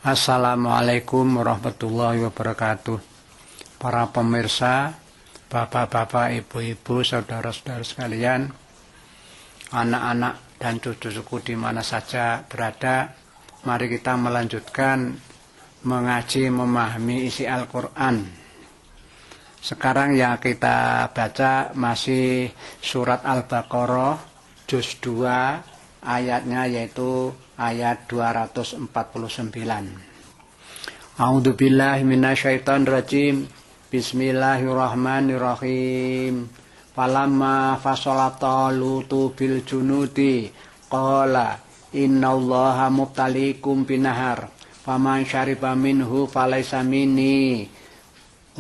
Assalamualaikum warahmatullahi wabarakatuh. Para pemirsa, bapak-bapak, ibu-ibu, saudara-saudara sekalian, anak-anak dan cucu-cucu di mana saja berada, mari kita melanjutkan mengaji memahami isi Al-Quran. Sekarang yang kita baca masih surat Al-Baqarah juz 2, ayatnya yaitu ayat 249. A'udzubillahi minasyaitonirrajim. Bismillahirrahmanirrahim. Falamma fasala Talutu bil junudi qala innallaha mubtaliikum binahar faman syariba minhu falaysa minni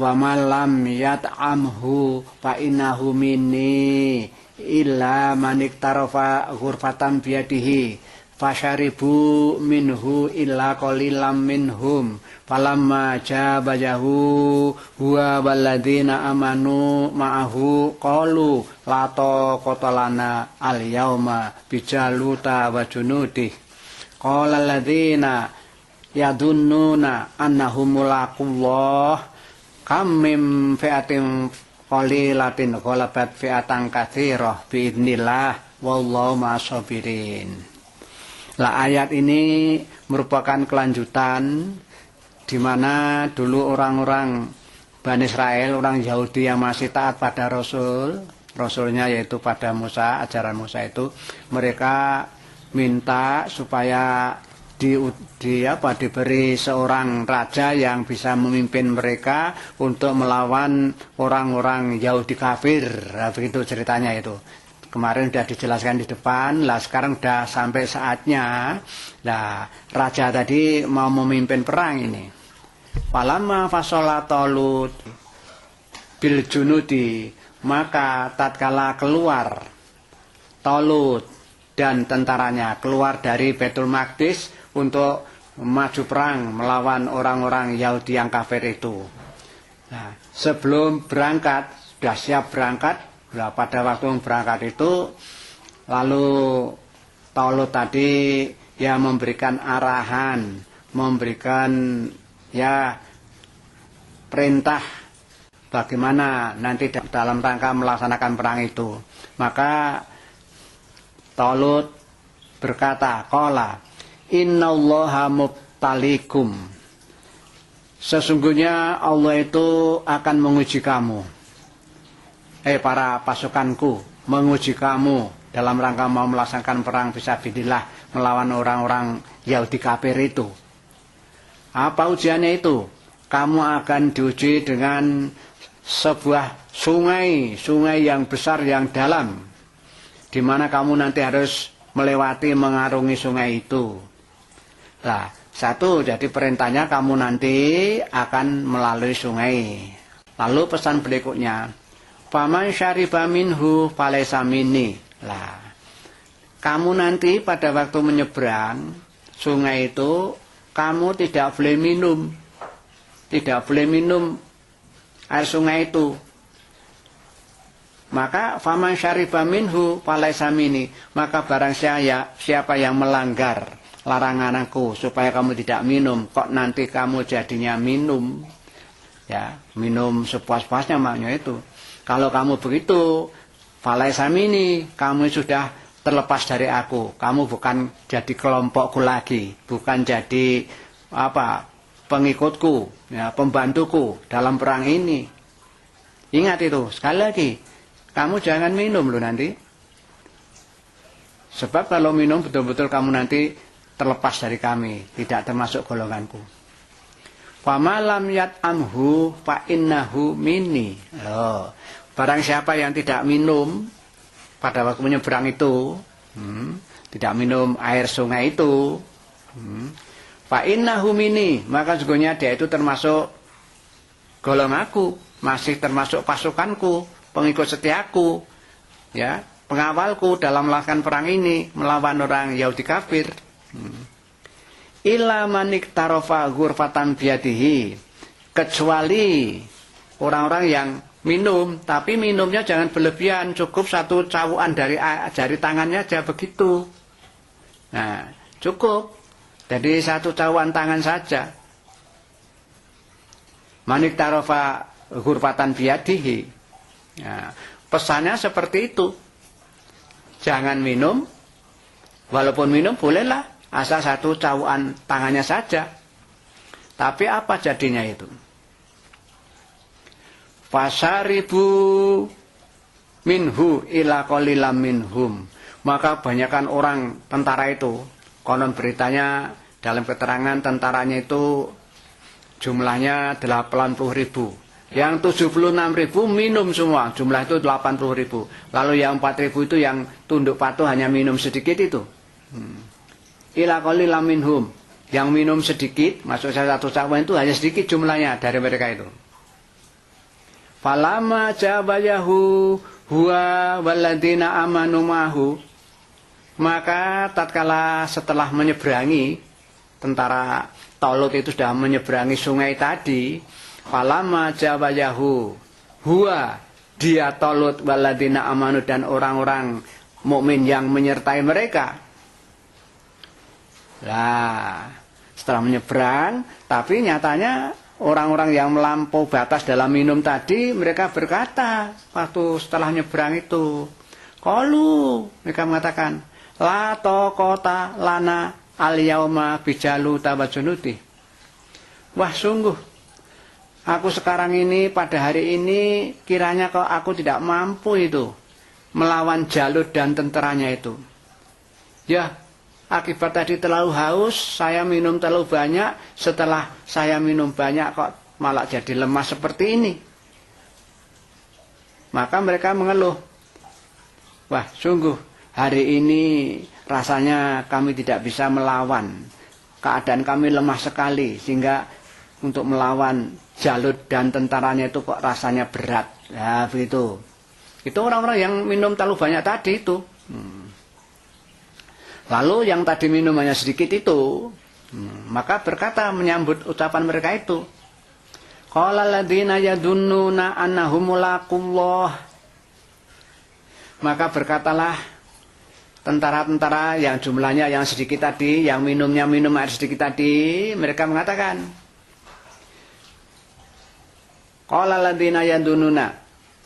wa man lam yat'amhu fa innahu minni illa man iktarafa ghurfatan biyadihi fasyaribu minhu illa qalilam minhum falamma jabajahu huwa walladzina amanu ma'ahu qalu la taqata lana al yauma bijaluta wa junudih qala alladzina yadunnuna annahum mulaqullah kam mim fi'atin qalilatin ghalabat fi'atan katsirah biidznillah wallahu ma'as-sabirin. Lah, ayat ini merupakan kelanjutan di mana dulu orang-orang Bani Israel, orang Yahudi yang masih taat pada Rasulnya yaitu pada Musa, ajaran Musa itu, mereka minta supaya diberi seorang raja yang bisa memimpin mereka untuk melawan orang-orang Yahudi kafir. Nah, begitu ceritanya itu. Kemarin sudah dijelaskan di depan, lah sekarang sudah sampai saatnya. Nah, raja tadi mau memimpin perang ini. Falamma fasala Talut bil junudi, maka tatkala keluar Talut dan tentaranya keluar dari Baitul Maqdis untuk maju perang melawan orang-orang Yahudi yang kafir itu. Nah, sebelum berangkat, sudah siap berangkat. Nah, pada waktu berangkat itu, lalu Talut tadi ya memberikan arahan, memberikan ya perintah bagaimana nanti dalam rangka melaksanakan perang itu. Maka Talut berkata, qala innallaha mubtalikum, sesungguhnya Allah itu akan menguji kamu. Para pasukanku, menguji kamu dalam rangka mau melaksanakan perang fisabilillah melawan orang-orang Yahudi kafir itu. Apa ujiannya itu? Kamu akan diuji dengan sebuah sungai yang besar, yang dalam, di mana kamu nanti harus melewati, mengarungi sungai itu. Nah, satu, jadi perintahnya kamu nanti akan melalui sungai. Lalu pesan berikutnya, faman syariba minhu falaysa minni. Lah, kamu nanti pada waktu menyeberang sungai itu, kamu tidak boleh minum. Tidak boleh minum air sungai itu. Maka faman syariba minhu falaysa minni, maka barang siapa yang melanggar laranganku supaya kamu tidak minum, kok nanti kamu jadinya minum. Ya, minum sepuas-puasnya maknanya itu. Kalau kamu begitu, falaysa minni, kamu sudah terlepas dari aku. Kamu bukan jadi kelompokku lagi, bukan jadi pengikutku, ya, pembantuku dalam perang ini. Ingat itu, sekali lagi, kamu jangan minum loh nanti. Sebab kalau minum betul-betul kamu nanti terlepas dari kami, tidak termasuk golonganku. Famalam yat'amhu fa innahu minni. Barang siapa yang tidak minum pada waktu menyeberang itu, tidak minum air sungai itu, fa innahu minni, maka sesungguhnya dia itu termasuk golonganku, masih termasuk pasukanku, pengikut setiaku, ya, pengawalku dalam melakukan perang ini melawan orang Yahudi kafir. Illa manik tarofa ghurfatan biyadihi, kecuali orang-orang yang minum, tapi minumnya jangan berlebihan, cukup satu cawukan dari jari tangannya aja begitu. Nah, cukup. Jadi satu cauan tangan saja. Manik tarofa ghurfatan biyadihi. Nah, pesannya seperti itu. Jangan minum. Walaupun minum bolehlah. Asal satu cauan tangannya saja. Tapi apa jadinya itu? Fasaribu minhu ila qalilam minhum. Maka banyakkan orang tentara itu, konon beritanya dalam keterangan tentaranya itu jumlahnya 80.000. Yang 76.000 minum semua, jumlah itu 80.000. Lalu yang 4.000 itu yang tunduk patuh hanya minum sedikit itu. Ila qalilam minhum. Yang minum sedikit, maksud saya satu cawan itu hanya sedikit jumlahnya dari mereka itu. Falama jabayahu huwa waladina amanu mahu. Maka tatkala setelah menyeberangi, tentara Talut itu sudah menyeberangi sungai tadi. Falama jabayahu huwa, dia Talut waladina amanu dan orang-orang mukmin yang menyertai mereka. Nah, setelah menyeberang, tapi nyatanya orang-orang yang melampau batas dalam minum tadi, mereka berkata waktu setelah nyeberang itu, qalu, mereka mengatakan, la taqata lana al-yauma bijalu tabajunuti. Wah, sungguh aku sekarang ini pada hari ini kiranya kok aku tidak mampu itu melawan Jalut dan tentaranya itu. Ya, akibat tadi terlalu haus, saya minum terlalu banyak. Setelah saya minum banyak kok malah jadi lemah seperti ini. Maka mereka mengeluh. Wah, sungguh hari ini rasanya kami tidak bisa melawan. Keadaan kami lemah sekali. Sehingga untuk melawan Jalut dan tentaranya itu kok rasanya berat. Ya, begitu. Itu orang-orang yang minum terlalu banyak tadi itu. Lalu yang tadi minum hanya sedikit itu, maka berkata menyambut ucapan mereka itu. Qala alladziina yadunnuna annahum mulaqullah. Maka berkatalah tentara-tentara yang jumlahnya yang sedikit tadi, yang minumnya minum air sedikit tadi, mereka mengatakan, Qala alladziina yadunnuna.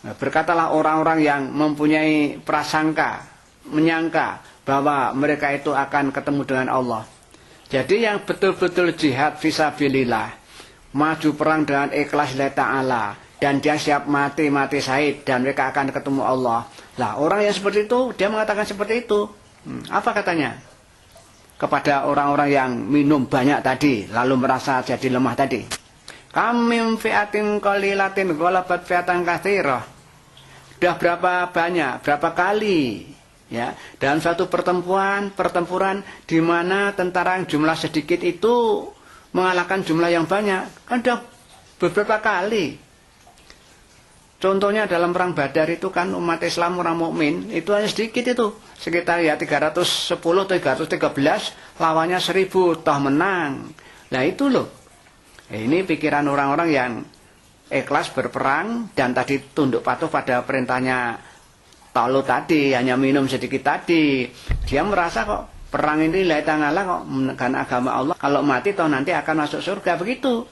Berkatalah orang-orang yang mempunyai prasangka, menyangka bahwa mereka itu akan ketemu dengan Allah. Jadi yang betul-betul jihad fisabilillah, maju perang dengan ikhlas lillahi ta'ala, dan dia siap mati syahid, dan mereka akan ketemu Allah. Lah, orang yang seperti itu, dia mengatakan seperti itu. Apa katanya? Kepada orang-orang yang minum banyak tadi, lalu merasa jadi lemah tadi. Kamim fi'atin qalilatin ghalabat fi'atan katsirah. Sudah berapa banyak, berapa kali, ya, dalam suatu pertempuran di mana tentara yang jumlah sedikit itu mengalahkan jumlah yang banyak. Kan sudah beberapa kali. Contohnya dalam perang Badar itu kan umat Islam orang mukmin itu hanya sedikit itu, sekitar ya 310 atau 313, lawannya 1000 toh menang. Nah itu loh. Ini pikiran orang-orang yang ikhlas berperang dan tadi tunduk patuh pada perintahnya Talut tadi, hanya minum sedikit tadi. Dia merasa kok perang ini lillahi ta'ala kok menekan agama Allah. Kalau mati toh nanti akan masuk surga, begitu.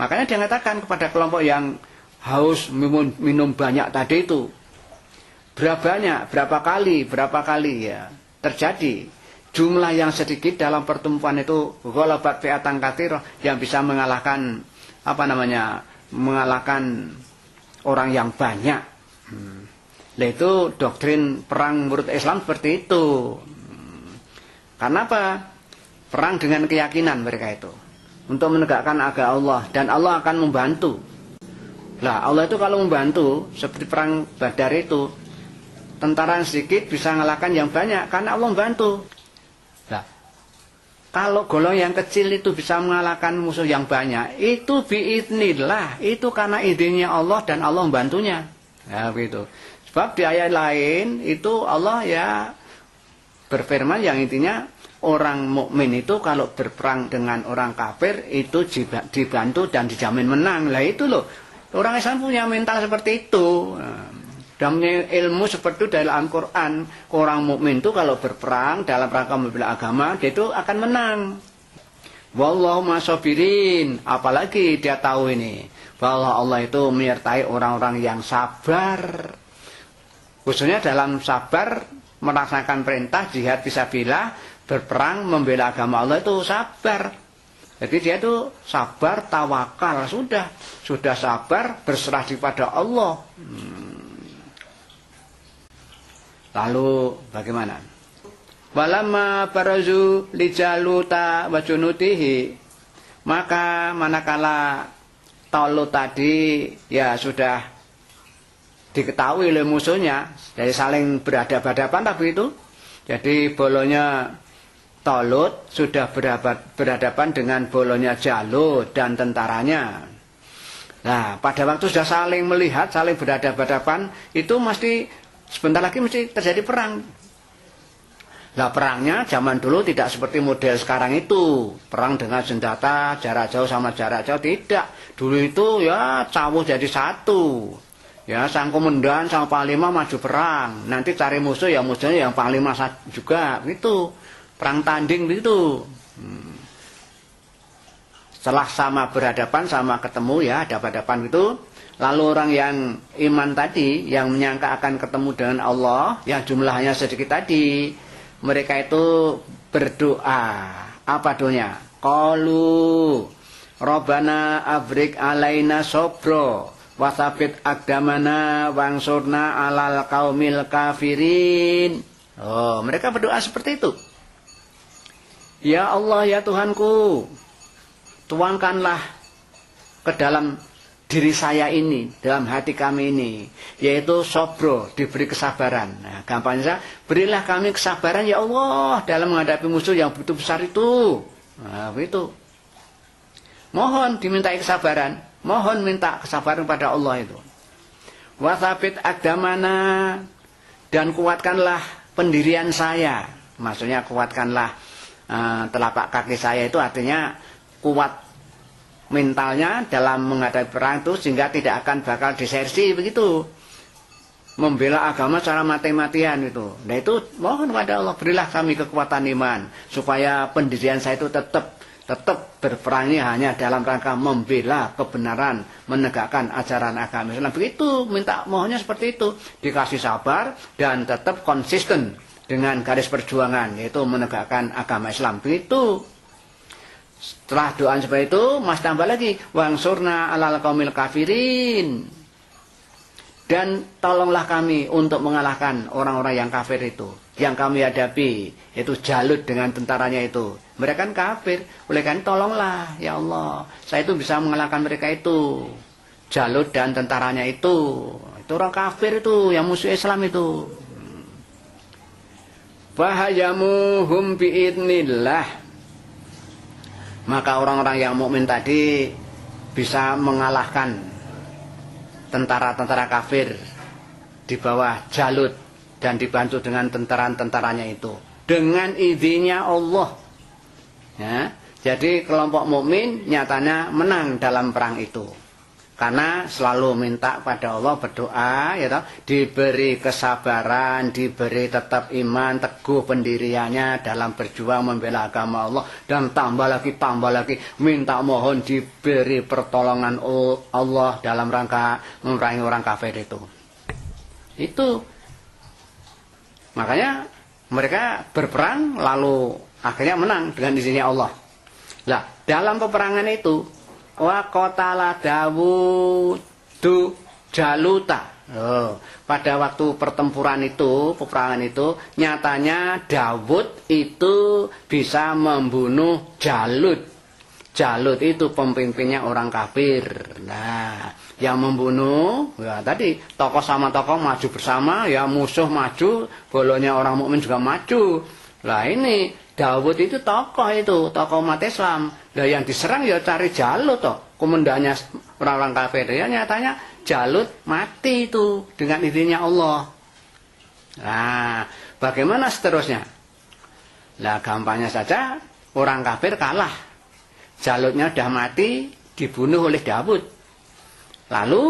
Makanya dia mengatakan kepada kelompok yang haus minum banyak tadi itu, berapa kali ya terjadi jumlah yang sedikit dalam pertemuan itu ghalabat fi'atan katsirah yang bisa mengalahkan mengalahkan orang yang banyak. Nah, itu doktrin perang menurut Islam seperti itu. Karena apa? Perang dengan keyakinan mereka itu untuk menegakkan agama Allah, dan Allah akan membantu. Lah, Allah itu kalau membantu seperti perang Badar itu, tentara yang sedikit bisa mengalahkan yang banyak karena Allah membantu. Nah, kalau golongan yang kecil itu bisa mengalahkan musuh yang banyak, itu biidznillah, itu karena idenya Allah dan Allah membantunya. Ya, begitu. Sebab di ayat lain itu Allah ya berfirman yang intinya orang mukmin itu kalau berperang dengan orang kafir itu dibantu dan dijamin menang. Lah itu loh, orang Islam punya mental seperti itu. Dan punya ilmu seperti itu dalam Al-Quran. Orang mukmin itu kalau berperang dalam rangka membela agama, dia itu akan menang. Wallahu masabirin. Apalagi dia tahu ini bahwa Allah itu menyertai orang-orang yang sabar. Khususnya dalam sabar melaksanakan perintah jihad fisabilillah, berperang membela agama Allah itu sabar. Jadi dia itu sabar, tawakal, sudah sabar, berserah kepada Allah. Lalu bagaimana? Walamma barazu li Jaluta wa junutihi, maka manakala Talut tadi ya sudah diketahui oleh musuhnya, jadi saling berhadapan-hadapan tapi itu. Jadi bolonya Talut sudah berhadapan dengan bolonya Jalut dan tentaranya. Nah, pada waktu sudah saling melihat, saling berhadapan-hadapan, itu mesti sebentar lagi mesti terjadi perang. Nah, perangnya zaman dulu tidak seperti model sekarang itu. Perang dengan senjata, jarak jauh sama jarak jauh, tidak. Dulu itu ya cawuh jadi satu. Ya, sang komandan, sang panglima maju perang. Nanti cari musuh, ya musuhnya yang panglima juga. Gitu. Perang tanding begitu. Setelah sama berhadapan, sama ketemu ya, hadapan-hadapan gitu. Lalu orang yang iman tadi, yang menyangka akan ketemu dengan Allah, yang jumlahnya sedikit tadi, mereka itu berdoa. Apa doanya? Qalu Rabbana abrik alaina sobro wasabit agdamana wangsurna alal kaumil kafirin. Oh, mereka berdoa seperti itu. Ya Allah, ya Tuhanku, tuangkanlah ke dalam diri saya ini, dalam hati kami ini, yaitu sobro, diberi kesabaran. Nah, gampangnya, berilah kami kesabaran ya Allah dalam menghadapi musuh yang begitu besar itu. Nah, begitu. Mohon dimintai kesabaran, mohon minta kesabaran pada Allah itu. Wasabit agdamana, dan kuatkanlah pendirian saya. Maksudnya kuatkanlah telapak kaki saya, itu artinya kuat mentalnya dalam menghadapi perang itu, sehingga tidak akan bakal disersi begitu, membela agama secara mati-matian itu. Nah itu mohon kepada Allah, berilah kami kekuatan iman supaya pendirian saya itu tetap berperangnya hanya dalam rangka membela kebenaran, menegakkan ajaran agama Islam. Begitu minta mohonnya seperti itu, dikasih sabar dan tetap konsisten dengan garis perjuangan, yaitu menegakkan agama Islam. Begitu. Setelah doa seperti itu, mas tambah lagi, wangsurna alal kaumil kafirin, dan tolonglah kami untuk mengalahkan orang-orang yang kafir itu, yang kami hadapi, yaitu Jalut dengan tentaranya itu. Mereka kan kafir, oleh karena tolonglah ya Allah, saya itu bisa mengalahkan mereka itu, Jalut dan tentaranya itu orang kafir itu, yang musuh Islam itu. Fahayamuhum biidnillah, maka orang-orang yang mukmin tadi bisa mengalahkan tentara-tentara kafir di bawah Jalut dan dibantu dengan tentara-tentaranya itu dengan izinnya Allah. Ya, jadi kelompok mukmin nyatanya menang dalam perang itu karena selalu minta pada Allah, berdoa, ya toh, diberi kesabaran, diberi tetap iman, teguh pendiriannya dalam berjuang membela agama Allah, dan tambah lagi minta mohon diberi pertolongan Allah dalam rangka memerangi orang kafir itu. Itu makanya mereka berperang lalu akhirnya menang dengan izinnya Allah. Nah, dalam peperangan itu wa qatala Dawudu Jaluta. Pada waktu pertempuran itu, peperangan itu, nyatanya Dawud itu bisa membunuh Jalut. Jalut itu pemimpinnya orang kafir. Nah, yang membunuh, ya tadi tokoh sama tokoh maju bersama, ya musuh maju, bolonya orang mukmin juga maju. Lah ini Dawud itu tokoh umat Islam. Lah yang diserang ya cari Jalut toh, komandannya orang-orang kafir. Ya nyatanya Jalut mati itu dengan izinnya Allah. Nah, bagaimana seterusnya? Lah gampangnya saja, orang kafir kalah. Jalutnya sudah mati, dibunuh oleh Dawud. Lalu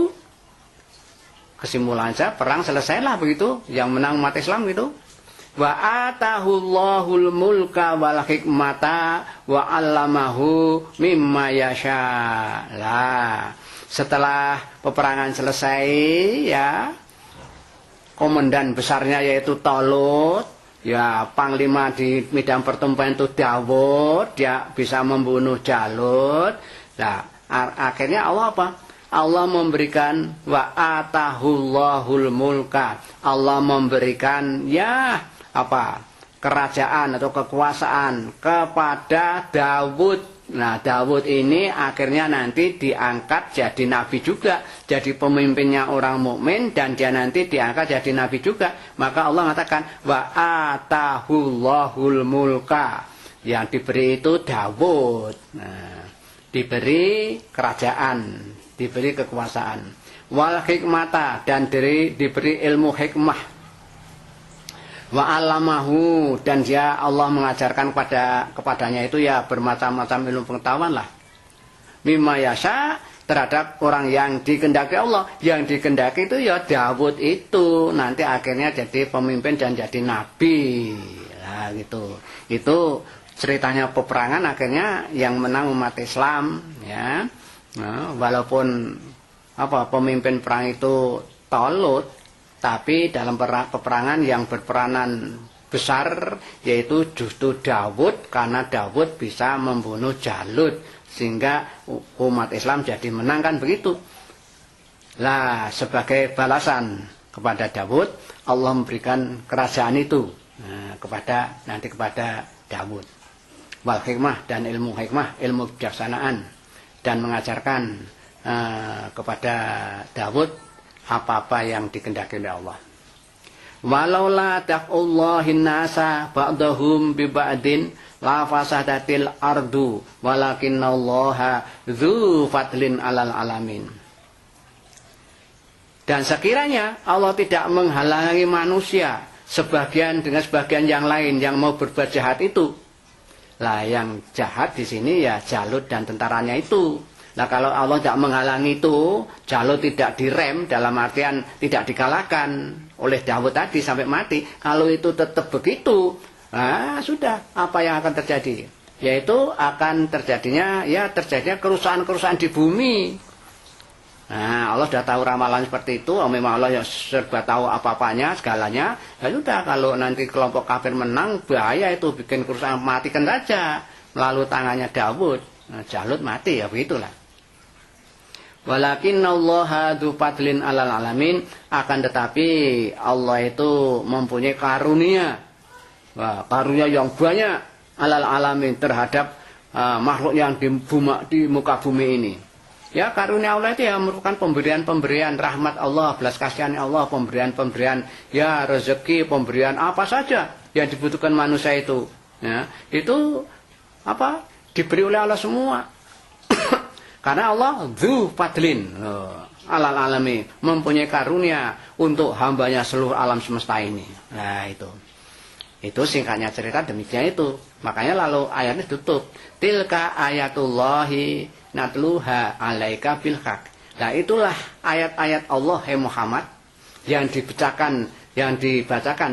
kesimpulannya perang selesailah begitu, yang menang umat Islam gitu. wa atahullahul mulka wal hikmata wa 'allamahu mimma yasha. Lah, setelah peperangan selesai ya, komandan besarnya yaitu Talut, ya panglima di medan pertempuran itu Dawud, dia bisa membunuh Jalut. Nah, akhirnya Allah apa? Allah memberikan wa atahullahul mulka. Allah memberikan ya apa? Kerajaan atau kekuasaan kepada Dawud. Nah, Dawud ini akhirnya nanti diangkat jadi nabi juga, jadi pemimpinnya orang mukmin, dan dia nanti diangkat jadi nabi juga. Maka Allah mengatakan wa atahullahul mulka. Yang diberi itu Dawud. Nah, diberi kerajaan, diberi kekuasaan. Wal hikmata, dan diberi ilmu hikmah. Wa 'allamahu, dan dia Allah mengajarkan kepadanya itu ya bermacam-macam ilmu pengetahuan lah. Mimma yasha, terhadap orang yang dikehendaki Allah. Yang dikehendaki itu ya Dawud itu nanti akhirnya jadi pemimpin dan jadi nabi. Nah gitu. Itu ceritanya peperangan, akhirnya yang menang umat Islam ya. Nah, walaupun apa pemimpin perang itu Talut, tapi dalam peperangan yang berperanan besar yaitu justru Dawud, karena Dawud bisa membunuh Jalut sehingga umat Islam jadi menang, kan begitu. Lah, sebagai balasan kepada Dawud, Allah memberikan kerajaan itu kepada Dawud. Wal hikmah, dan ilmu hikmah, ilmu kebijaksanaan, dan mengajarkan kepada Dawud apa-apa yang dikehendaki oleh Allah. Walaula taqallahin nasa ba'dahum bi ba'din la fasadatil ardu walakinallaha dzu fadlin 'alal alamin. Dan sekiranya Allah tidak menghalangi manusia sebagian dengan sebagian yang lain yang mau berbuat jahat itu. Lah, yang jahat di sini ya Jalut dan tentaranya itu. Nah, kalau Allah tidak menghalangi itu, Jalut tidak direm, dalam artian tidak dikalahkan oleh Dawud tadi sampai mati. Kalau itu tetap begitu, nah sudah, apa yang akan terjadi? Yaitu akan terjadinya kerusakan-kerusakan di bumi. Nah, Allah sudah tahu ramalan seperti itu. Memang Allah yang serba tahu apa-apanya, segalanya. Ya sudah, kalau nanti kelompok kafir menang, bahaya itu, bikin kerusakan, matikan saja melalui tangannya Dawud. Nah, Jalut mati, ya begitulah. Walakinallaha dzu fadlin 'alal alamin, akan tetapi Allah itu mempunyai karunia. Wah, karunia yang banyak 'alal alamin, terhadap makhluk yang di muka bumi ini. Ya, karunia Allah itu ya merupakan pemberian-pemberian rahmat Allah, belas kasihan Allah, pemberian-pemberian ya rezeki, pemberian apa saja yang dibutuhkan manusia itu. Ya, itu apa? Diberi oleh Allah semua. Karena Allah dzu fadlin 'alal alamin, mempunyai karunia untuk hambanya seluruh alam semesta ini. Nah, itu singkatnya cerita demikian itu. Makanya lalu ayatnya tutup, tilka ayatullahi natluha 'alaika bil haq. Nah, itulah ayat-ayat Allah, hai Muhammad, yang dibacakan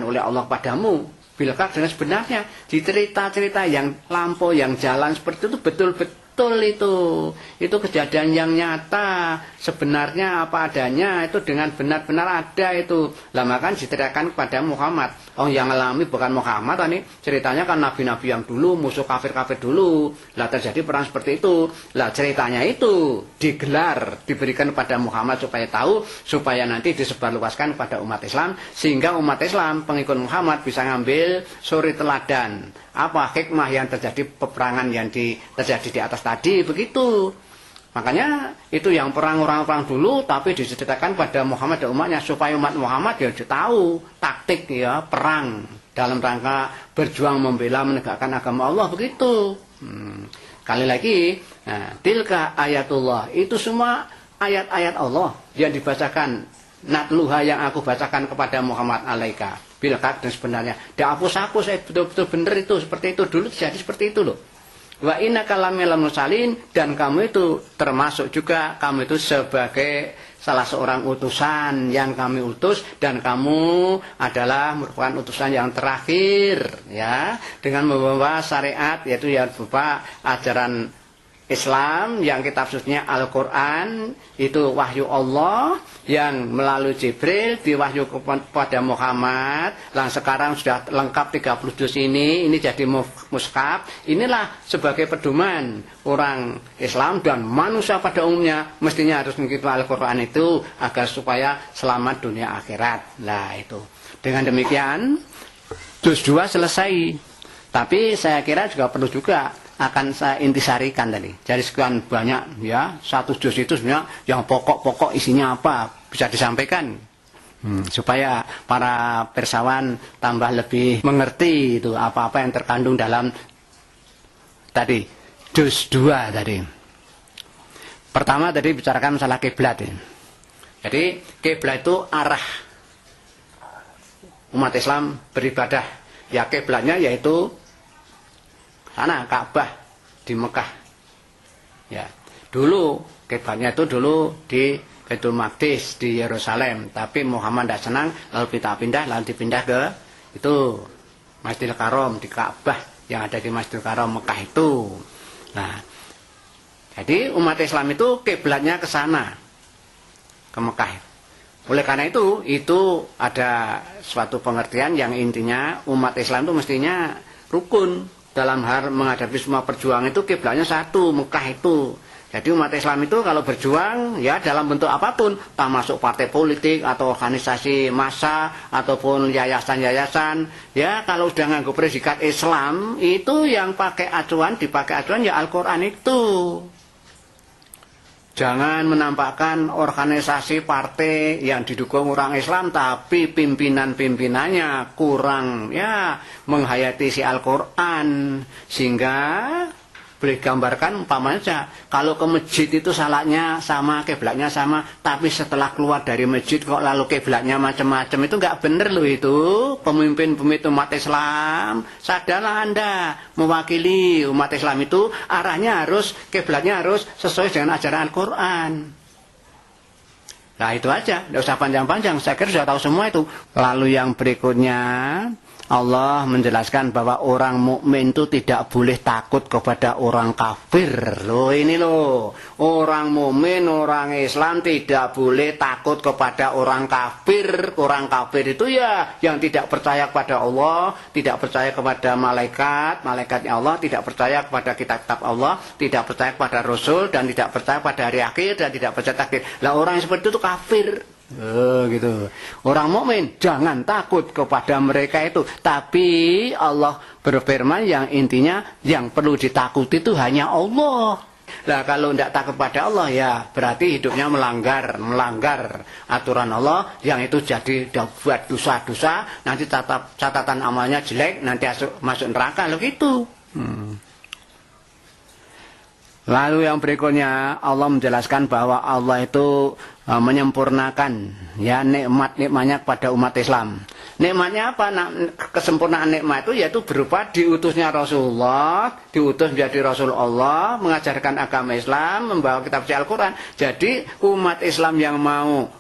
oleh Allah padamu bil haq, dengan sebenarnya. Di cerita-cerita yang lampau, yang jalan seperti itu betul-betul itu kejadian yang nyata, sebenarnya apa adanya, itu dengan benar-benar ada itu. Lah, maka diceritakan kepada Muhammad. Oh, yang alami bukan Muhammad ini, ceritanya kan nabi-nabi yang dulu, musuh kafir-kafir dulu. Lah, terjadi perang seperti itu. Lah, ceritanya itu digelar, diberikan kepada Muhammad supaya tahu, supaya nanti disebarluaskan kepada umat Islam, sehingga umat Islam pengikut Muhammad bisa ngambil suri teladan. Apa hikmah yang terjadi, peperangan yang terjadi di atas tadi, begitu. Makanya itu yang perang orang-orang dulu, tapi diceritakan pada Muhammad dan umatnya, supaya umat Muhammad ya tahu taktik ya perang dalam rangka berjuang membela menegakkan agama Allah, begitu. Kali lagi, nah, tilka ayatullah, itu semua ayat-ayat Allah yang dibacakan, natluha, yang aku bacakan kepada Muhammad alaika bil haq, dan sebenarnya dihapus-hapus, betul-betul benar itu, seperti itu dulu terjadi seperti itu loh. Wa innaka laminal mursalin, dan kamu itu termasuk juga, kamu itu sebagai salah seorang utusan yang kami utus, dan kamu adalah merupakan utusan yang terakhir ya, dengan membawa syariat, yaitu yang berupa ajaran Islam yang kitab sucinya Al-Quran, itu wahyu Allah yang melalui Jibril diwahyu kepada Muhammad. Dan sekarang sudah lengkap 30 juz ini jadi mushaf. Inilah sebagai pedoman orang Islam dan manusia pada umumnya mestinya harus mengikuti Al-Quran itu agar supaya selamat dunia akhirat. Nah itu, dengan demikian juz 2 selesai. Tapi saya kira juga perlu juga akan saya intisarikan tadi. Jadi sekian banyak ya, satu juz itu sebenarnya yang pokok-pokok isinya apa bisa disampaikan. Supaya para persawan tambah lebih mengerti itu apa-apa yang terkandung dalam tadi juz 2 tadi. Pertama tadi bicarakan masalah kiblat. Jadi kiblat itu arah umat Islam beribadah. Ya kiblatnya yaitu sana Ka'bah di Mekah. Ya, dulu kiblatnya itu dulu di Baitul Maqdis di Yerusalem, tapi Muhammad tidak senang, lalu pindah, lalu dipindah ke itu Masjidil Haram di Ka'bah yang ada di Masjidil Haram Mekah itu. Nah, jadi umat Islam itu kiblatnya ke sana, ke Mekah. Oleh karena itu ada suatu pengertian yang intinya umat Islam itu mestinya rukun. Dalam hal menghadapi semua perjuangan itu kiblatnya satu, Mekah itu. Jadi umat Islam itu kalau berjuang ya dalam bentuk apapun, termasuk partai politik atau organisasi massa ataupun yayasan-yayasan, ya kalau sudah nganggo predikat Islam itu yang dipakai acuan ya Al-Quran itu. Jangan menampakkan organisasi partai yang didukung orang Islam tapi pimpinan-pimpinannya kurang ya menghayati si Al-Quran, sehingga boleh gambarkan umpamanya kalau ke masjid itu salatnya sama, kiblatnya sama, tapi setelah keluar dari masjid kok lalu kiblatnya macam-macam, itu nggak bener loh. Itu pemimpin-pemimpin umat Islam, sadarlah Anda mewakili umat Islam itu arahnya harus, kiblatnya harus sesuai dengan ajaran Al-Quran. Nah itu aja, tidak usah panjang-panjang, saya kira sudah tahu semua itu. Lalu yang berikutnya Allah menjelaskan bahwa orang mukmin itu tidak boleh takut kepada orang kafir. Loh ini loh, orang mukmin, orang Islam tidak boleh takut kepada orang kafir. Orang kafir itu ya yang tidak percaya kepada Allah, tidak percaya kepada malaikatnya Allah, tidak percaya kepada kitab-kitab Allah, tidak percaya kepada Rasul, dan tidak percaya pada hari akhir, dan tidak percaya takdir. Lah orang yang seperti itu kafir. Gitu. Orang mukmin jangan takut kepada mereka itu, tapi Allah berfirman yang intinya yang perlu ditakuti itu hanya Allah. Nah kalau tidak takut pada Allah ya berarti hidupnya melanggar aturan Allah, yang itu jadi buat dosa-dosa, nanti catatan amalnya jelek, nanti masuk neraka lo gitu. Lalu yang berikutnya Allah menjelaskan bahwa Allah itu menyempurnakan ya nikmatnya kepada umat Islam. Nikmatnya apa? Kesempurnaan nikmat itu yaitu berupa diutusnya Rasulullah, diutus menjadi Rasul Allah, mengajarkan agama Islam, membawa kitab suci Al-Quran. Jadi umat Islam yang mau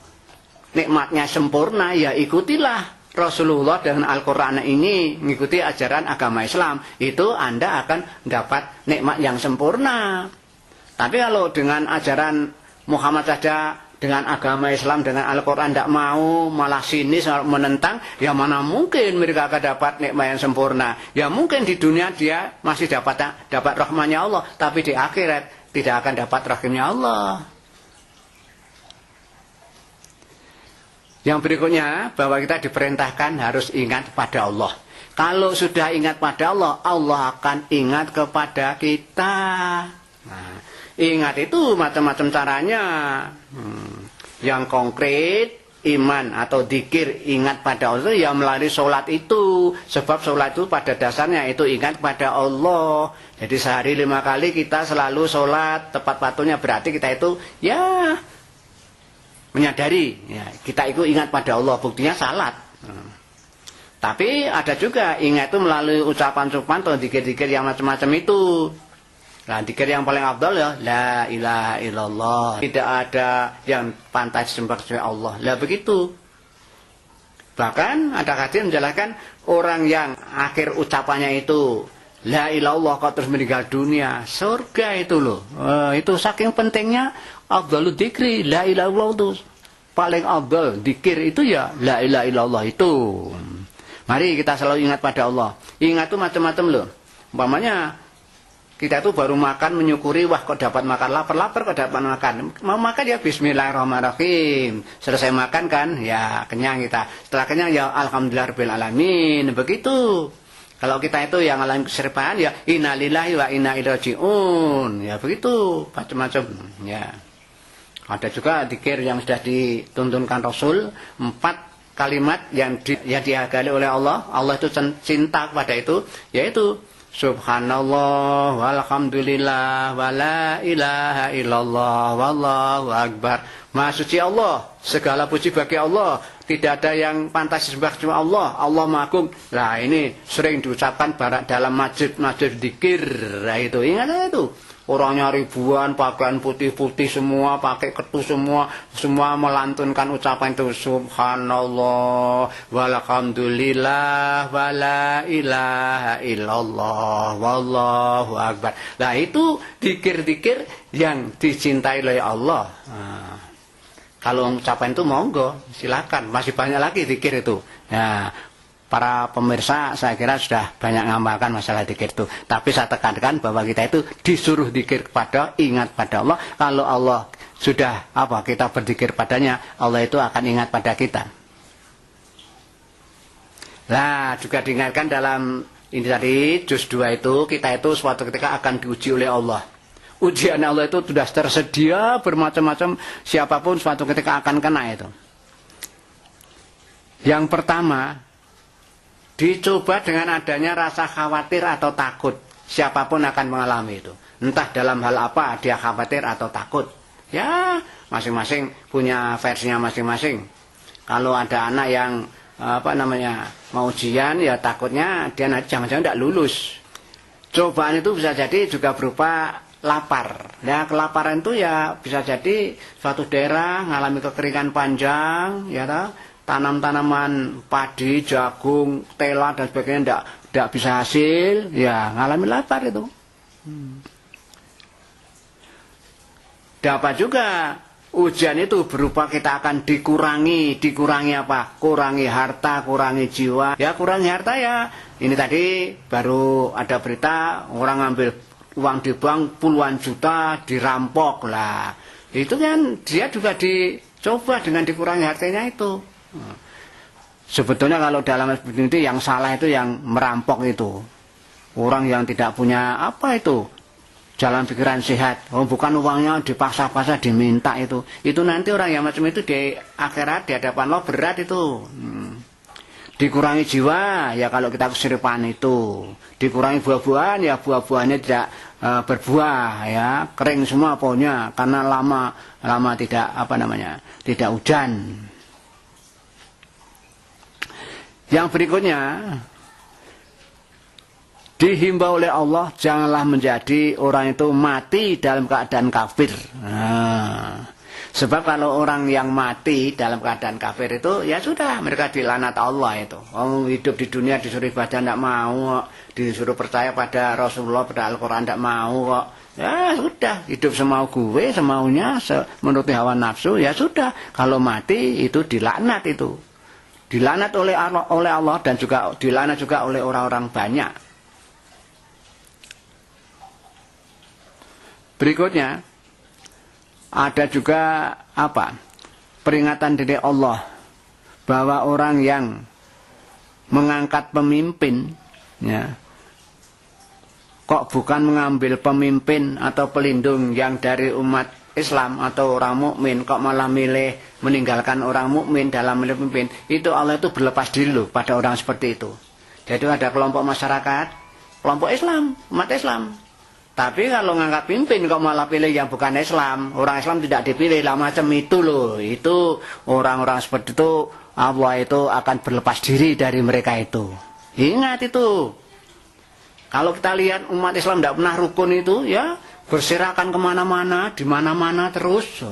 nikmatnya sempurna ya ikutilah Rasulullah dengan Al-Quran ini, mengikuti ajaran agama Islam, itu Anda akan dapat nikmat yang sempurna. Tapi kalau dengan ajaran Muhammad saja, dengan agama Islam, dengan Al-Quran tidak mau, malah sinis menentang, ya mana mungkin mereka akan dapat nikmat yang sempurna. Ya mungkin di dunia dia masih dapat rahmatnya Allah, tapi di akhirat tidak akan dapat rahmatnya Allah. Yang berikutnya, bahwa kita diperintahkan harus ingat pada Allah. Kalau sudah ingat pada Allah, Allah akan ingat kepada kita. Nah, ingat itu macam-macam caranya. Yang konkret, iman atau dzikir ingat pada Allah ya melalui sholat itu. Sebab sholat itu pada dasarnya itu ingat pada Allah. Jadi sehari 5 kali kita selalu sholat tepat waktunya, berarti kita itu ya menyadari ya, kita itu ingat pada Allah, buktinya salat. Tapi ada juga ingat itu melalui ucapan-ucapan atau dzikir-dzikir yang macam-macam itu. Nah, zikir yang paling afdal ya la ilaha illallah. Tidak ada yang pantas disembah kecuali Allah. Lah begitu. Bahkan ada hadis menjelaskan orang yang akhir ucapannya itu la ilallah kok terus meninggal dunia, surga itu loh. Itu saking pentingnya afdalud dzikri, la ilaha illallah itu paling afdal dzikir itu ya la ilaha illallah itu. Mari kita selalu ingat pada Allah. Ingat itu macam-macam loh. Umpamanya kita tuh baru makan menyukuri, wah kok dapat makan, lapar kok dapat makan. Mau makan ya bismillahirrahmanirrahim. Selesai makan kan ya kenyang kita. Setelah kenyang ya alhamdulillahirabbil alamin. Begitu. Kalau kita itu yang alami keserpaan ya innalillahi wa inna ilaihi rajiun. Ya begitu, macam-macam ya. Ada juga zikir yang sudah dituntunkan Rasul, 4 kalimat yang dihargai oleh Allah. Allah itu cinta kepada itu, yaitu Subhanallah walhamdulillah wala ilaha illallah wallahu akbar. Maha suci Allah, segala puji bagi Allah, tidak ada yang pantas disembah kecuali Allah. Allah Maha Agung. Nah, ini sering diucapkan dalam masjid zikir. Nah, itu ingat itu. Orangnya ribuan, pakaian putih-putih semua, pakai ketus semua melantunkan ucapan itu Subhanallah walhamdulillah wala ilaha illallah wallahu akbar. Nah, itu zikir-zikir yang dicintai oleh Allah. Nah, kalau ucapan itu monggo, silakan. Masih banyak lagi zikir itu. Nah, para pemirsa saya kira sudah banyak ngamalkan masalah zikir itu. Tapi saya tekankan bahwa kita itu disuruh zikir kepada, ingat pada Allah. Kalau Allah sudah kita berzikir padanya, Allah itu akan ingat pada kita. Nah, juga diingatkan dalam ini tadi juz 2 itu, kita itu suatu ketika akan diuji oleh Allah. Ujian Allah itu sudah tersedia bermacam-macam, siapapun suatu ketika akan kena itu. Yang pertama, dicoba dengan adanya rasa khawatir atau takut. Siapapun akan mengalami itu. Entah dalam hal apa dia khawatir atau takut. Ya, masing-masing punya versinya masing-masing. Kalau ada anak yang mau ujian, ya takutnya dia nanti jangan-jangan tidak lulus. Cobaan itu bisa jadi juga berupa lapar. Ya, kelaparan itu ya bisa jadi suatu daerah mengalami kekeringan panjang, ya toh. Tanam-tanaman padi, jagung, tela dan sebagainya tidak bisa hasil, ya ngalami lapar itu. Dapat juga ujian itu berupa kita akan dikurangi apa? Kurangi harta, kurangi jiwa. Ya kurangi harta ya. Ini tadi baru ada berita orang ngambil uang di bank puluhan juta dirampok lah. Itu kan dia juga dicoba dengan dikurangi hartanya itu. Sebetulnya kalau dalam seperti itu yang salah itu yang merampok itu. Orang yang tidak punya jalan pikiran sehat. Bukan uangnya dipaksa-paksa diminta itu. Itu nanti orang yang macam itu di akhirat di hadapan Allah berat itu. Dikurangi jiwa ya kalau kita kesurupan itu. Dikurangi buah-buahan ya buah-buahannya tidak berbuah ya, kering semua pohonnya karena lama tidak tidak hujan. Yang berikutnya, dihimbau oleh Allah janganlah menjadi orang itu mati dalam keadaan kafir. Sebab kalau orang yang mati dalam keadaan kafir itu ya sudah mereka dilaknat Allah itu. Hidup di dunia disuruh ibadah tidak mau, disuruh percaya pada Rasulullah, pada Al-Quran tidak mau kok. Ya sudah, hidup semau gue, semaunya menuruti hawa nafsu, ya sudah. Kalau mati itu dilaknat itu. Dilaknat oleh Allah dan juga dilaknat juga oleh orang-orang banyak. Berikutnya ada juga peringatan dari Allah bahwa orang yang mengangkat pemimpin ya kok bukan mengambil pemimpin atau pelindung yang dari umat Islam atau orang mukmin, kok malah milih meninggalkan orang mukmin dalam milih pemimpin. Itu Allah itu berlepas diri loh pada orang seperti itu. Jadi ada kelompok masyarakat, kelompok Islam, umat Islam. Tapi kalau ngangkat pimpin kok malah pilih yang bukan Islam, orang Islam tidak dipilih lah, macam itu loh. Itu orang-orang seperti itu Allah itu akan berlepas diri dari mereka itu. Ingat itu. Kalau kita lihat umat Islam tidak pernah rukun itu, ya berserakan kemana-mana, di mana-mana terus.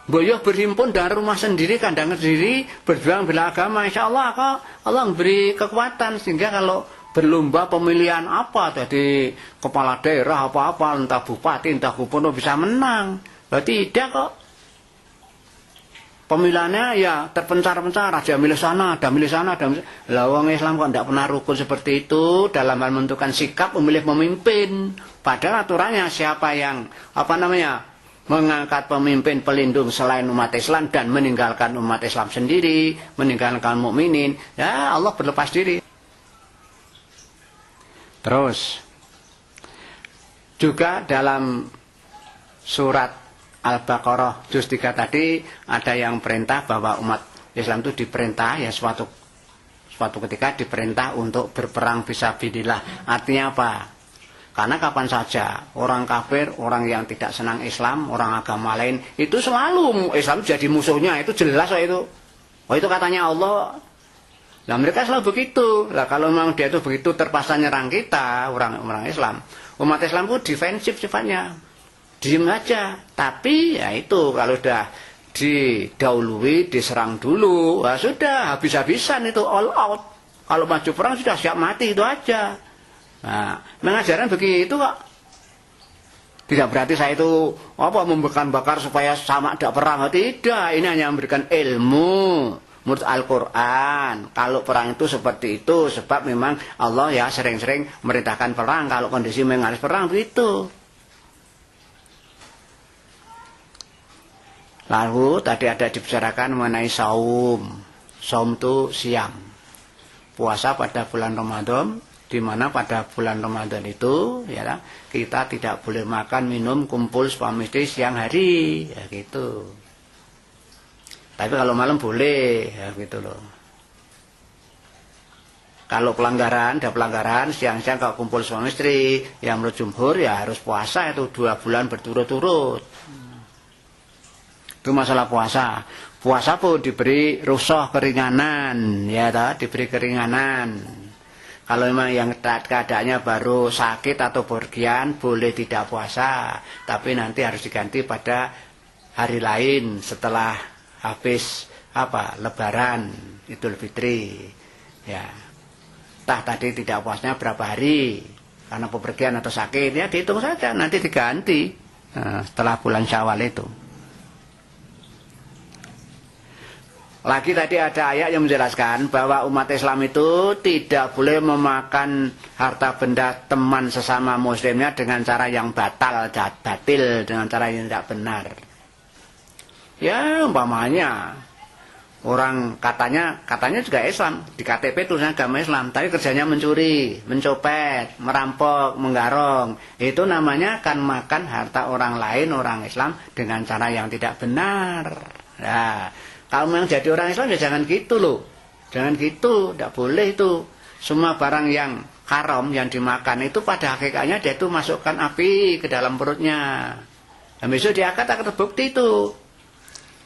Boyoh berhimpun dari rumah sendiri, kandang sendiri, berjuang bela agama. Insya Allah Allah memberi kekuatan sehingga kalau berlomba pemilihan apa, jadi kepala daerah apa-apa, entah bupati, entah gubernur bisa menang. Berarti tidak kok. Pemilihannya ya terpencar-pencar, ada milih sana, ada milih sana, ada milih. Lah wong Islam kok tidak pernah rukun seperti itu dalam hal menentukan sikap memilih pemimpin. Padahal aturannya siapa yang mengangkat pemimpin pelindung selain umat Islam dan meninggalkan umat Islam sendiri, meninggalkan mukminin, ya Allah berlepas diri. Terus juga dalam surat Al-Baqarah juz 3 tadi ada yang perintah bahwa umat Islam itu diperintah ya suatu ketika diperintah untuk berperang fisabilillah. Artinya apa? Karena kapan saja orang kafir, orang yang tidak senang Islam, orang agama lain itu selalu Islam jadi musuhnya, itu jelas itu. Oh itu katanya Allah. Nah mereka selalu begitu. Lah kalau memang dia itu begitu terpaksa nyerang kita orang Islam, umat Islam itu defensif sifatnya. Diem aja, tapi ya itu kalau sudah didahului, diserang dulu, ya sudah habis-habisan itu all out. Kalau maju perang sudah siap mati itu aja. Nah, mengajaran begitu kok. Tidak berarti saya itu membakar supaya sama tidak perang, tidak. Ini hanya memberikan ilmu menurut Al-Quran. Kalau perang itu seperti itu, sebab memang Allah ya sering-sering merintahkan perang. Kalau kondisi memang harus perang begitu. Lalu tadi ada dibicarakan mengenai saum. Saum itu siam. Puasa pada bulan Ramadan, di mana pada bulan Ramadan itu ya kita tidak boleh makan, minum, kumpul suami istri siang hari, ya gitu. Tapi kalau malam boleh, ya gitu loh. Kalau ada pelanggaran siang-siang kalau kumpul suami istri, yang menurut jumhur ya harus puasa itu 2 bulan berturut-turut. Itu masalah puasa. Puasa pun diberi rukhsah keringanan, ya diberi keringanan. Kalau memang yang keadaannya baru sakit atau bepergian boleh tidak puasa, tapi nanti harus diganti pada hari lain setelah habis Lebaran Idul Fitri. Ya. Tadi tidak puasanya berapa hari karena bepergian atau sakit, ya dihitung saja nanti diganti setelah bulan Syawal itu. Lagi tadi ada ayat yang menjelaskan bahwa umat Islam itu tidak boleh memakan harta benda teman sesama muslimnya dengan cara yang batil, dengan cara yang tidak benar. Ya umpamanya orang katanya juga Islam, di KTP tulisannya agama Islam, tapi kerjanya mencuri, mencopet, merampok, menggarong. Itu namanya kan makan harta orang lain, orang Islam dengan cara yang tidak benar. Nah, kalau memang jadi orang Islam ya jangan gitu loh. Jangan gitu, tidak boleh itu. Semua barang yang haram yang dimakan itu pada hakikatnya dia itu masukkan api ke dalam perutnya. Dan besok dia akan terbukti itu.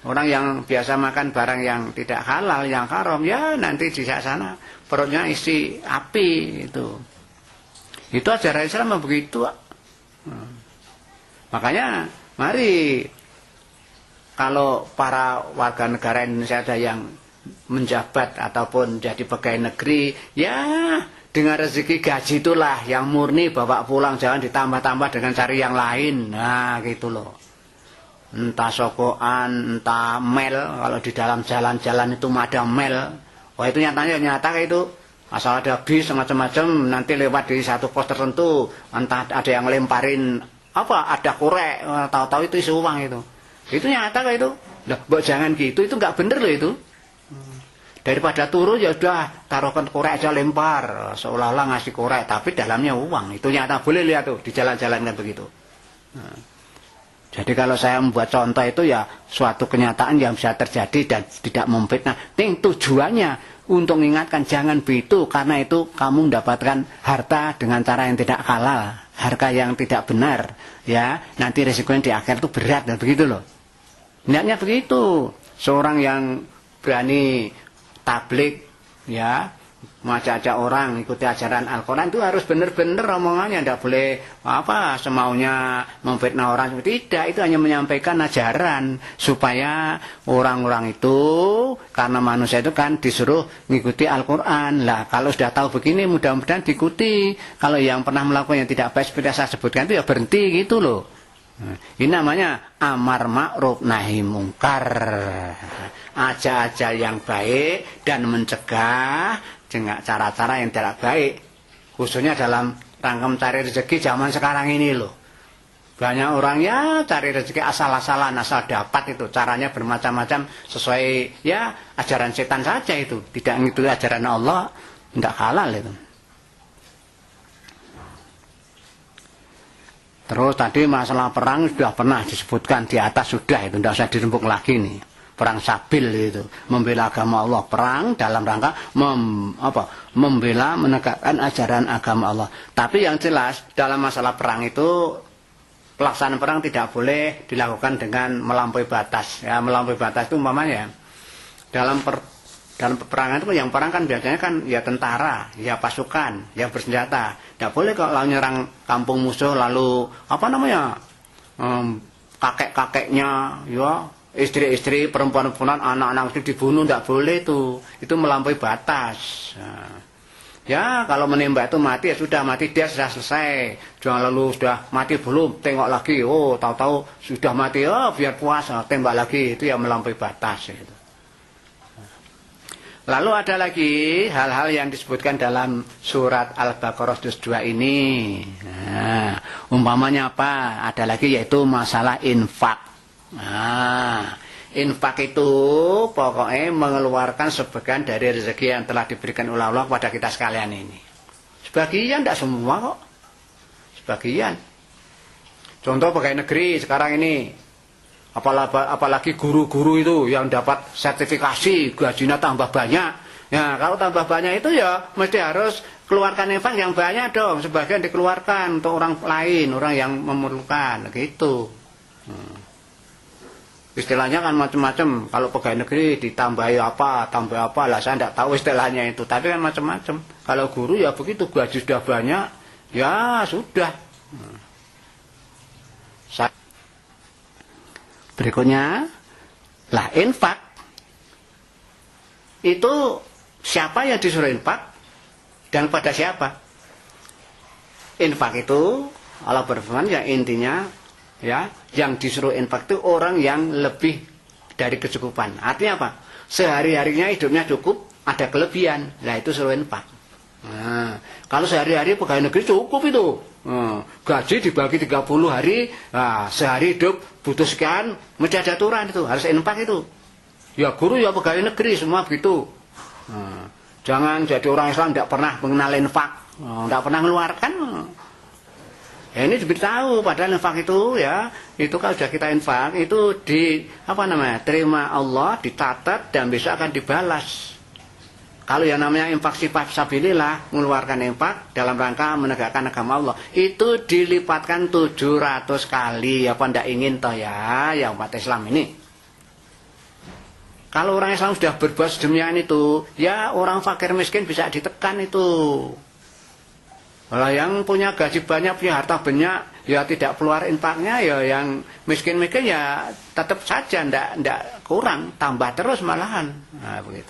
Orang yang biasa makan barang yang tidak halal, yang haram, ya nanti di sana perutnya isi api itu. Itu ajaran Islam begitu. Makanya mari kalau para warga negara Indonesia ada yang menjabat ataupun jadi pegawai negeri, ya dengan rezeki gaji itulah yang murni bawa pulang, jangan ditambah-tambah dengan cari yang lain. Nah gitu loh. Entah sokoan, entah mel, kalau di dalam jalan-jalan itu ada mel. Wah itu nyata kayak itu. Asal ada bis macam-macam nanti lewat di satu pos tertentu, entah ada yang lemparin ada korek, tahu-tahu itu isi uang itu. Itu nyata kayak itu. Loh, jangan gitu, itu nggak bener loh itu. Daripada turun ya udah taruhkan korek aja lempar, seolah-olah ngasih korek tapi dalamnya uang. Itu nyata, boleh lihat tuh di jalan-jalan kan begitu. Jadi kalau saya membuat contoh itu ya suatu kenyataan yang bisa terjadi dan tidak memfitnah. Tujuannya untuk mengingatkan jangan begitu, karena itu kamu mendapatkan harta dengan cara yang tidak halal, harga yang tidak benar, ya nanti resikonya di akhir itu berat dan begitu loh. Niatnya begitu. Seorang yang berani tablik, ya mengajak orang ikuti ajaran Al-Quran itu harus benar-benar omongannya, tidak boleh apa semaunya memfitnah orang. Tidak, itu hanya menyampaikan ajaran supaya orang-orang itu, karena manusia itu kan disuruh mengikuti Al-Quran lah. Kalau sudah tahu begini mudah-mudahan diikuti. Kalau yang pernah melakukan yang tidak baik seperti saya sebutkan itu ya berhenti gitu loh. Ini namanya amar ma'ruf nahi mungkar, ajak-ajak yang baik dan mencegah dengan cara-cara yang tidak baik, khususnya dalam rangka mencari rezeki zaman sekarang ini loh. Banyak orang ya cari rezeki asal-asalan, asal dapat itu, caranya bermacam-macam sesuai ya ajaran setan saja itu, tidak mengikuti ajaran Allah, tidak halal itu. Terus tadi masalah perang sudah pernah disebutkan di atas, sudah itu tidak usah dirembuk lagi nih. Perang Sabil itu membela agama Allah, perang dalam rangka membela menegakkan ajaran agama Allah. Tapi yang jelas dalam masalah perang itu pelaksanaan perang tidak boleh dilakukan dengan melampaui batas. Ya, melampaui batas itu umpamanya dalam peperangan itu yang perang kan biasanya kan ya tentara, ya pasukan, yang bersenjata. Tidak boleh kalau nyerang kampung musuh lalu apa namanya kakek-kakeknya, ya istri-istri, perempuan-perempuan, anak-anak itu dibunuh, tidak boleh itu. Itu melampaui batas. Nah, ya kalau menembak itu mati ya sudah mati, dia sudah selesai. Jangan lalu sudah mati belum tengok lagi, oh tahu-tahu sudah mati, oh biar puas tembak lagi, itu ya melampaui batas itu. Lalu ada lagi hal-hal yang disebutkan dalam surat Al-Baqarah 2 ini. Nah, umpamanya apa? Ada lagi yaitu masalah infak. Nah, infak itu pokoknya mengeluarkan sebagian dari rezeki yang telah diberikan oleh Allah kepada kita sekalian ini. Sebagian, tidak semua kok. Sebagian. Contoh pegawai negeri sekarang ini. Apalagi guru-guru itu yang dapat sertifikasi gajinya tambah banyak. Ya kalau tambah banyak itu ya mesti harus keluarkan infak yang banyak dong. Sebagian dikeluarkan untuk orang lain, orang yang memerlukan gitu. Istilahnya kan macam-macam. Kalau pegawai negeri ditambahi apa, tambah apa lah, saya tidak tahu istilahnya itu. Tapi kan macam-macam. Kalau guru ya begitu, gaji sudah banyak, ya sudah. Berikutnya, lah infak itu siapa yang disuruh infak dan pada siapa? Infak itu Allah berfirman ya intinya ya yang disuruh infak itu orang yang lebih dari kecukupan. Artinya apa? Sehari-harinya hidupnya cukup, ada kelebihan, lah itu suruh infak. Nah, kalau sehari-hari pegawai negeri cukup itu. Gaji dibagi 30 hari, nah, sehari hidup butuh sekian, mesti ada aturan itu, harus infak itu. Ya guru ya pegawai negeri semua begitu. Jangan jadi orang Islam tidak pernah mengenal infak, tidak pernah mengeluarkan. Ya, ini diberitahu padahal infak itu ya, itu kalau sudah kita infak itu terima Allah, dicatat dan besok akan dibalas. Kalau yang namanya infak sabilillah, mengeluarkan infak dalam rangka menegakkan agama Allah, itu dilipatkan 700 kali. Apa ndak ingin toh ya, yang umat Islam ini. Kalau orang Islam sudah berbuat sedemikian itu, ya orang fakir miskin bisa ditekan itu. Kalau yang punya gaji banyak, punya harta banyak, ya tidak keluar infaknya, ya yang miskin-miskin ya tetap saja ndak kurang, tambah terus malahan. Nah, begitu.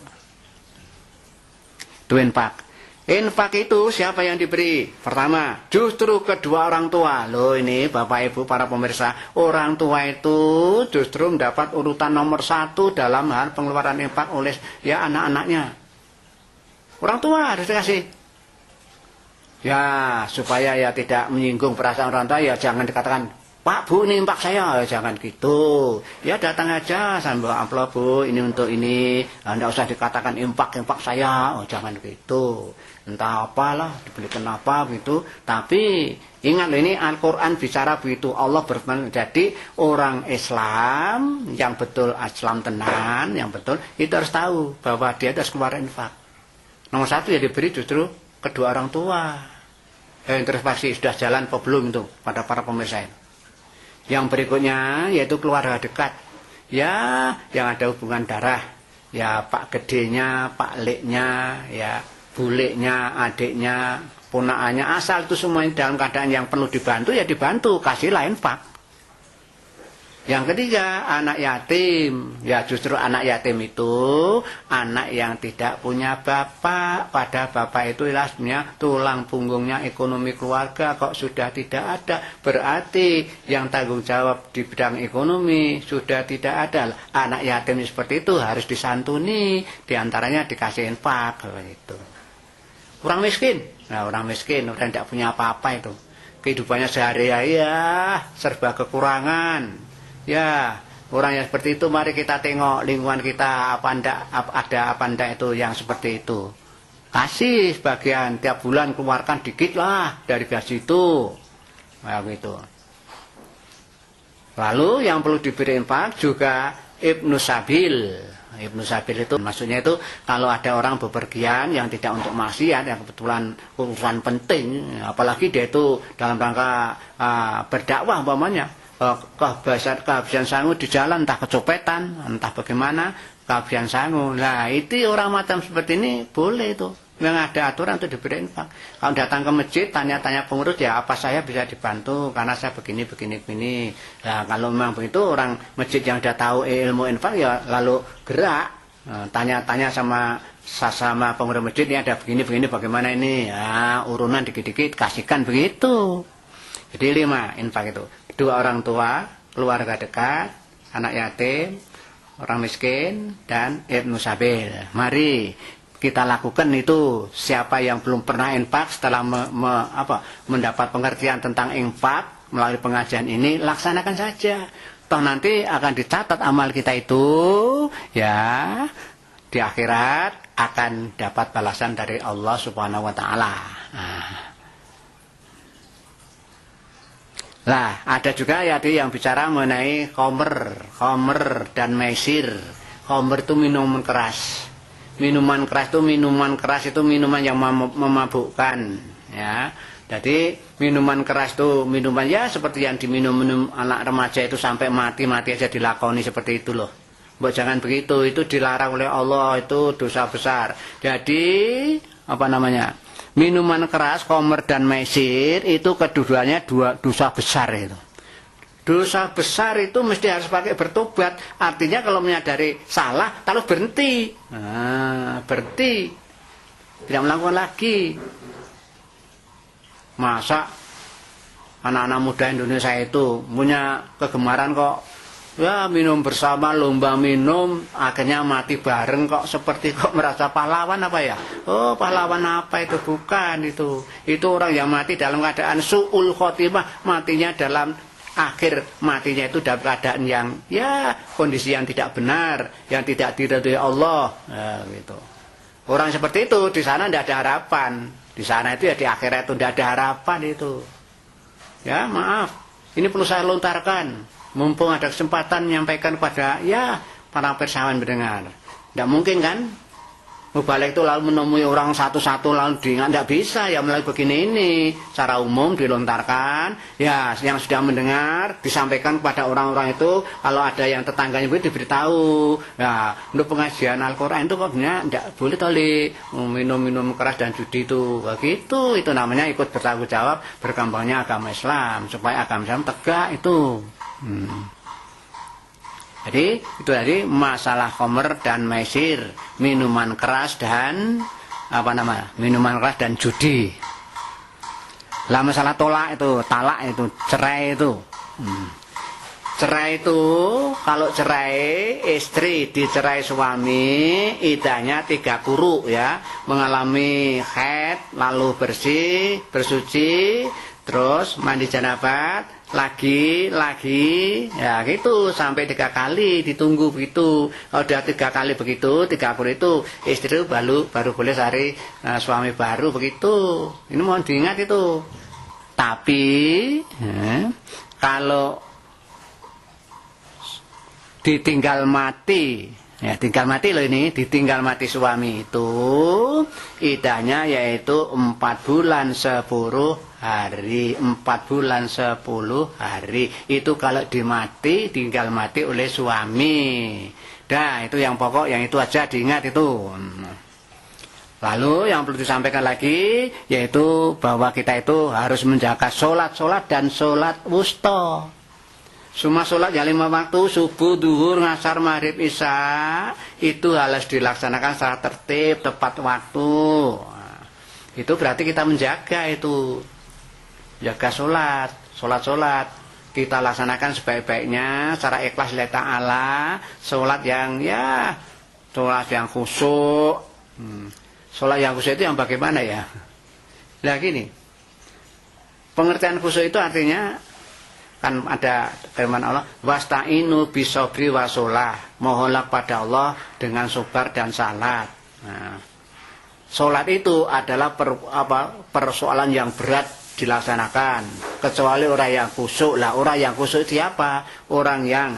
Itu infak. Infak itu siapa yang diberi? Pertama, justru kedua orang tua. Loh ini Bapak Ibu para pemirsa, orang tua itu justru mendapat urutan nomor 1 dalam hal pengeluaran infak oleh ya anak-anaknya. Orang tua harus dikasih. Ya supaya ya tidak menyinggung perasaan orang tua, ya jangan dikatakan Pak Bu ini infak saya, jangan gitu. Ya datang aja sambil amplop Bu, ini untuk ini. Tidak usah dikatakan infak saya, oh jangan gitu. Entah apalah, dibelikan apa gitu. Tapi ingat ini Al-Quran bicara begitu. Allah berfirman, jadi orang Islam yang betul Islam tenan, yang betul itu harus tahu bahwa dia harus keluar infak. Nomor 1 ya diberi justru kedua orang tua. Introspeksi sudah jalan apa belum itu pada para pemirsa ini. Yang berikutnya yaitu keluarga dekat. Ya, yang ada hubungan darah. Ya Pak gedenya, Pak leknya, ya buliknya, adiknya, ponakannya, asal itu semuanya dalam keadaan yang perlu dibantu, ya dibantu, kasihlah infak. Yang ketiga, anak yatim. Ya justru anak yatim itu anak yang tidak punya bapak. Pada bapak itu sebenarnya tulang punggungnya ekonomi keluarga, kok sudah tidak ada. Berarti yang tanggung jawab di bidang ekonomi sudah tidak ada. Anak yatim seperti itu harus disantuni, diantaranya dikasih infak. Gitu. Orang miskin. Nah, orang miskin, orang tidak punya apa-apa itu. Kehidupannya sehari-hari ya serba kekurangan. Ya, orang yang seperti itu mari kita tengok lingkungan kita ada apa ndak itu yang seperti itu. Kasih sebagian tiap bulan, keluarkan dikit lah dari gaji itu. Nah, gitu. Lalu yang perlu diberi infak juga Ibnu Sabil. Ibnu Sabil itu maksudnya itu kalau ada orang bepergian yang tidak untuk maksiat, yang kebetulan urusan penting, apalagi dia itu dalam rangka berdakwah umpamanya. Kehabisan sangu di jalan, entah kecopetan, entah bagaimana, kehabisan sangu. Nah, itu orang macam seperti ini boleh itu. Yang ada aturan untuk diberi infak. Kalau datang ke masjid, tanya-tanya pengurus, ya apa saya bisa dibantu karena saya begini. Nah, kalau memang begitu, orang masjid yang sudah tahu ilmu infak, ya lalu gerak. Tanya-tanya sama pengurus masjid, ini ada begini, bagaimana ini. Ya, urunan dikit-dikit, kasihkan begitu. Jadi 5 infak itu. 2 orang tua, keluarga dekat, anak yatim, orang miskin, dan Ibnu Sabil. Mari kita lakukan itu. Siapa yang belum pernah infak setelah mendapat pengertian tentang infak melalui pengajian ini, laksanakan saja. Toh nanti akan dicatat amal kita itu, ya di akhirat akan dapat balasan dari Allah Subhanahu wa Ta'ala. Lah, ada juga ya yang bicara mengenai khomer dan maisir. Khomer itu minuman keras. Minuman keras itu minuman yang memabukkan, ya. Jadi minuman keras itu minuman ya seperti yang diminum anak remaja itu sampai mati aja dilakoni seperti itu loh. Mbok jangan begitu, itu dilarang oleh Allah, itu dosa besar. Jadi minuman keras, khomer dan maisir itu kedudukannya dosa besar itu. Dosa besar itu mesti harus pakai bertobat. Artinya kalau menyadari salah, lalu berhenti. Berhenti. Tidak melakukan lagi. Masa anak-anak muda Indonesia itu punya kegemaran kok ya minum bersama, lomba minum, akhirnya mati bareng kok, seperti kok merasa pahlawan apa ya? Oh, pahlawan apa itu? Bukan itu. Itu orang yang mati dalam keadaan su'ul khotimah, matinya dalam akhir matinya itu dalam keadaan yang ya kondisi yang tidak benar, yang tidak diridhoi Allah, ya, gitu. Orang seperti itu di sana tidak ada harapan. Di sana itu ya di akhirat itu tidak ada harapan itu. Ya, maaf. Ini perlu saya lontarkan. Mumpung ada kesempatan menyampaikan kepada ya para persawan mendengar. Tidak mungkin kan Mubalik itu lalu menemui orang satu-satu lalu diingat, tidak bisa ya melalui begini ini. Secara umum dilontarkan, ya yang sudah mendengar disampaikan kepada orang-orang itu. Kalau ada yang tetangganya boleh diberitahu. Ya untuk pengajian Al-Quran itu kok tidak boleh tali minum-minum keras dan judi itu. Begitu itu namanya ikut bertanggung jawab berkembangnya agama Islam supaya agama Islam tegak itu. Jadi itu tadi masalah khomer dan maisir, minuman keras dan minuman keras dan judi. Lah masalah talak itu cerai itu. Cerai itu kalau cerai istri dicerai suami iddahnya 3 quru ya, mengalami haid lalu bersih, bersuci, terus mandi janabat lagi ya gitu sampai 3 kali ditunggu begitu. Kalau udah 3 kali begitu 3 quru itu istri baru boleh cari suami baru begitu. Ini mohon diingat itu. Tapi kalau ditinggal mati, ya tinggal mati loh ini, ditinggal mati suami itu iddahnya yaitu 4 bulan 10 hari, 4 bulan 10 hari. Itu kalau tinggal mati oleh suami. Nah itu yang pokok, yang itu aja diingat itu. Lalu yang perlu disampaikan lagi yaitu bahwa kita itu harus menjaga sholat dan sholat wusta. Semua sholat yang 5 waktu, subuh, duhur, ngasar, maghrib, isya, itu harus dilaksanakan secara tertib, tepat waktu. Nah, itu berarti kita menjaga itu. Jaga sholat. Kita laksanakan sebaik-baiknya, secara ikhlas lillahi ta'ala. Sholat yang khusyuk. Sholat yang khusyuk itu yang bagaimana ya? Nah gini, pengertian khusyuk itu artinya kan ada firman Allah, wasta'inu bisobri wasolah, mohonlah pada Allah dengan sabar dan salat. Nah, sholat itu adalah persoalan yang berat dilaksanakan, kecuali orang yang khusyuk. Lah orang yang khusyuk siapa? Orang yang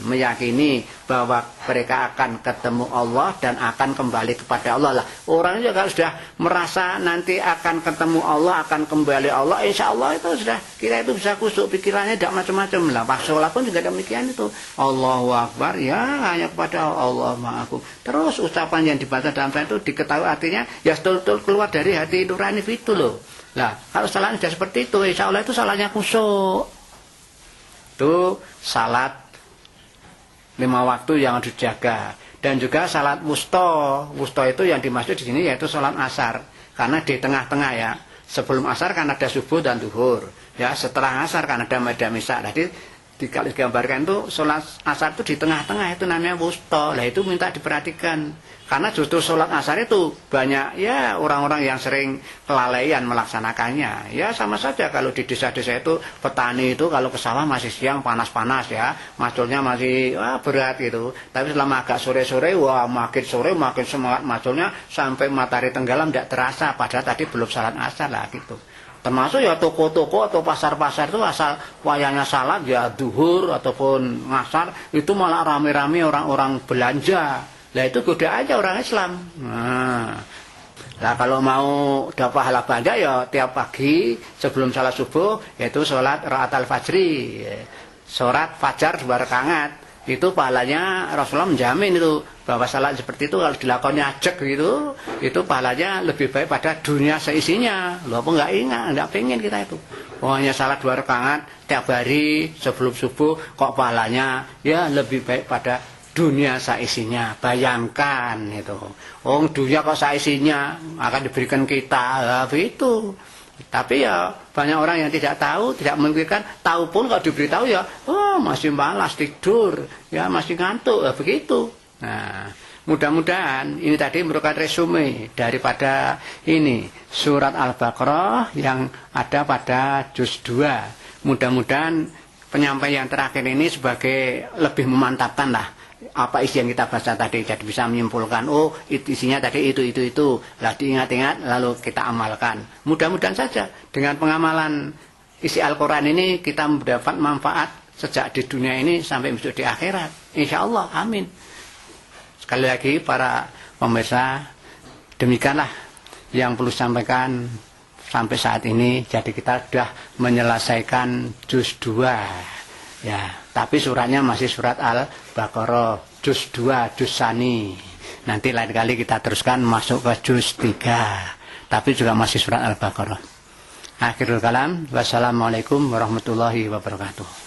meyakini bahwa mereka akan ketemu Allah dan akan kembali kepada Allah. Lah orang juga kalau sudah merasa nanti akan ketemu Allah, akan kembali Allah, insya Allah itu sudah kita itu bisa khusyuk, pikirannya tidak macam-macam. Lah pas sholat pun juga demikian itu, Allahu Akbar, ya hanya kepada Allah Maha. Terus ucapan yang dibaca dalam sholat itu diketahui artinya ya betul-betul keluar dari hati nurani itu loh. Lah, kalau salahnya sudah seperti itu, insya Allah itu salahnya khusyuk. Itu salat 5 waktu yang harus dijaga. Dan juga salat wusta. Wusta itu yang dimaksud di sini yaitu salat asar. Karena di tengah-tengah ya. Sebelum asar kan ada subuh dan duhur. Ya, setelah asar kan ada maghrib isya. Jadi digambarkan itu salat asar itu di tengah-tengah, itu namanya wusta. Lah itu minta diperhatikan. Karena justru sholat asar itu banyak ya orang-orang yang sering kelalaian melaksanakannya. Ya sama saja kalau di desa-desa itu petani itu kalau ke sawah masih siang panas-panas ya, maculnya masih berat gitu. Tapi selama agak sore-sore, makin sore makin semangat maculnya sampai matahari tenggelam tidak terasa. Padahal tadi belum sholat asar lah gitu. Termasuk ya toko-toko atau pasar-pasar itu asal wayangnya salat ya duhur ataupun ngasar itu malah rame-rame orang-orang belanja. Lah itu goda aja orang Islam. Nah kalau mau dapat pahala banyak ya tiap pagi sebelum salat subuh yaitu sholat rakaat al-fajri, sholat fajar 2 rakaat. Itu pahalanya Rasulullah menjamin itu bahwa salat seperti itu kalau dilakukannya ajak gitu, itu pahalanya lebih baik pada dunia seisinya. Loh apa enggak ingat, enggak pengen kita itu. Pokoknya salat 2 rakaat tiap hari sebelum subuh kok pahalanya ya lebih baik pada dunia saisinya. Bayangkan itu. Dunia kok saisinya akan diberikan kita. Itu. Tapi ya banyak orang yang tidak tahu, tidak memikirkan. Tahu pun kalau diberitahu ya, masih malas tidur, ya masih ngantuk, ya begitu. Nah, mudah-mudahan ini tadi merupakan resume daripada ini surat Al-Baqarah yang ada pada juz 2. Mudah-mudahan penyampaian yang terakhir ini sebagai lebih memantapkan lah apa isi yang kita baca tadi, jadi bisa menyimpulkan isinya tadi itu lah diingat-ingat lalu kita amalkan. Mudah-mudahan saja dengan pengamalan isi Al-Quran ini kita mendapat manfaat sejak di dunia ini sampai besok di akhirat, insya Allah, amin. Sekali lagi para pemirsa, demikianlah yang perlu sampaikan sampai saat ini. Jadi kita sudah menyelesaikan juz 2 ya, tapi suratnya masih surat Al-Baqarah juz 2, juz Tsani. Nanti lain kali kita teruskan masuk ke juz 3, tapi juga masih surat Al-Baqarah. Akhirul kalam, wassalamualaikum warahmatullahi wabarakatuh.